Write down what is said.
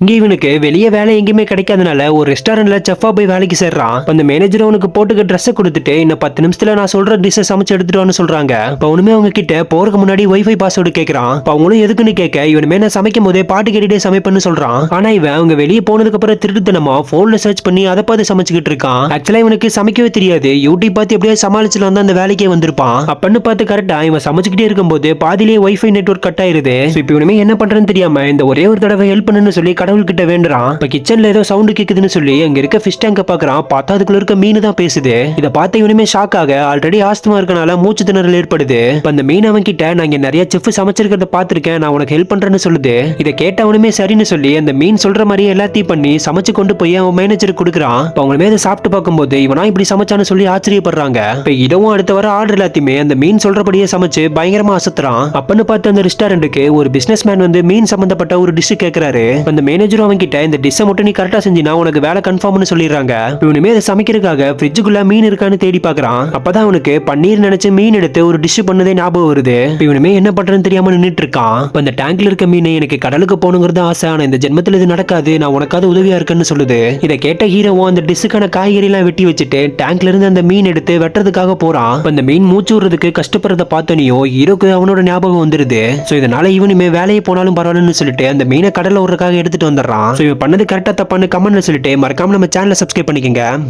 இங்க இவனுக்கு வெளியே வேலை எங்கேயுமே கிடைக்காதனால ஒரு ரெஸ்டாரண்ட்ல செஃப்பா போய் வேலைக்கு சேர்றான். அந்த மேனேஜர் அவனுக்கு போட்டுக்க ட்ரெஸ் கொடுத்துட்டு இன்னும் 10 நிமிஷத்துல நான் சொல்ற டிஷ் சமைச்சு எடுத்துட்டு வான்னு சொல்றாங்க. அவனுமே அவங்க கிட்ட போறதுக்கு முன்னாடி வைஃபை பாஸ்வேர்டு கேக்குறான். அவங்களும் எதுக்குன்னு கேட்க இவனுமே நான் சமைக்கும் போதே பாட்டு கேட்டுட்டே சமைப்பேன்னு சொல்றான். ஆனா இவன் அவங்க வெளியே போனதுக்கு அப்புறம் திருட்டுத்தனமா போன்ல சர்ச் பண்ணி அதை பார்த்து சமைச்சுக்கிட்டு இருக்கான். ஆக்சுவலா இவனுக்கு சமைக்கவே தெரியாது. யூடியூப் பார்த்து எப்படியோ சமாளிச்சுட்டு வந்து அந்த வேலைக்கே வந்திருப்பான். அப்பன்னு பார்த்து கரெக்டா இவன் சமைச்சுக்கிட்டே இருக்கும்போது பாதிலேயே வைஃபை நெட்வொர்க் கட் ஆயிருது. இப்ப இவனுமே என்ன பண்றேன்னு தெரியாம இந்த ஒரே ஒரு தடவை ஹெல்ப் பண்ணுன்னு சொல்லி கடவுள் கிட்ட வேண்டுறான். இப்ப கிச்சன்ல ஏதோ சவுண்ட் கேக்குதுன்னு சொல்லி அங்க இருக்க ஃபிஷ் டேங்க பாக்குறான். பார்த்தா அதுக்குள்ள இருக்க மீன் தான் பேசுது. இத பார்த்து இவனுமே ஷாக் ஆக ஆல்ரெடி ஆஸ்துமா இருக்கனால மூச்சு திணறல் ஏற்படுது. அந்த மீன் அவன் கிட்ட நான் இங்க நிறைய செஃப் சமைச்சிருக்கிறத பாத்திருக்கேன், நான் உனக்கு ஹெல்ப் பண்றேன்னு சொல்லுது. இதை கேட்ட அவனுமே சரின்னு சொல்லி அந்த மீன் சொல்ற மாதிரியே எல்லாத்தையும் பண்ணி சமைச்சு கொண்டு போய் அவன் மேனேஜருக்கு கொடுக்குறான். அவங்களுமே அதை சாப்பிட்டு பார்க்கும்போது இவனா இப்படி சமைச்சான்னு சொல்லி ஆச்சரியப்படுறாங்க. இப்ப இதுவும் அடுத்த வர ஆர்டர் எல்லாத்தையுமே அந்த மீன் சொல்றபடியே சமைச்சு பயங்கரமா அசத்துறான். அப்பன்னு பார்த்து அந்த ரெஸ்டாரண்ட்டுக்கு ஒரு பிசினஸ் மேன் வந்து மீன் சம்பந்தப்பட்ட ஒரு டிஷ் கேட்கிறாரு. அந்த மேனேஜரும் அவங்க கிட்ட இந்த டிஷ்ஷை மட்டும் நீ கரெக்டா செஞ்சினா உனக்கு வேலை கன்ஃபார்ம்னு சொல்லிடுறாங்க. இவனுமே அதை சமைக்கிறதுக்காக ஃப்ரிட்ஜுக்குள்ள மீன் இருக்கான்னு தேடி பார்க்கறான். அப்பதான் அவனுக்கு பன்னீர் நினைச்சு மீன் எடுத்து ஒரு டிஷ் பண்ணதே ஞாபகம் வருது. இவனுமே என்ன பண்றதுன்னு தெரியாம நின்னுட்டு இருக்கான். அந்த டேங்க்ல இருக்க மீன் எனக்கு கடலுக்கு போகணுங்கிறது ஆசை, ஆனா இந்த ஜென்மத்தில் இது நடக்காது, நான் உனக்காவது உதவியா இருக்குன்னு சொல்லுது. இதை கேட்ட ஹீரோவும் அந்த டிஷ்ஷுக்கான காய்கறி எல்லாம் வெட்டி வச்சுட்டு டேங்க்ல இருந்து அந்த மீன் எடுத்து வெட்டுறதுக்காக போறான். அந்த மீன் மூச்சு விடுறதுக்கு கஷ்டப்படுறத பார்த்தனையும் ஹீரோக்கு அவனோட ஞாபகம் வந்துருது. சோ இதனால இவனுமே வேலையை போனாலும் பரவாயில்லன்னு சொல்லிட்டு அந்த மீனை கடல்ல விடுறதுக்காக எடுத்துட்டு வந்துடுறான். சோ இவன் பண்ணது கரெக்டா தப்பான்னு கமெண்ட்ல சொல்லிட்டு மறக்காம நம்ம சேனலை சப்ஸ்கிரைப் பண்ணிக்கங்க.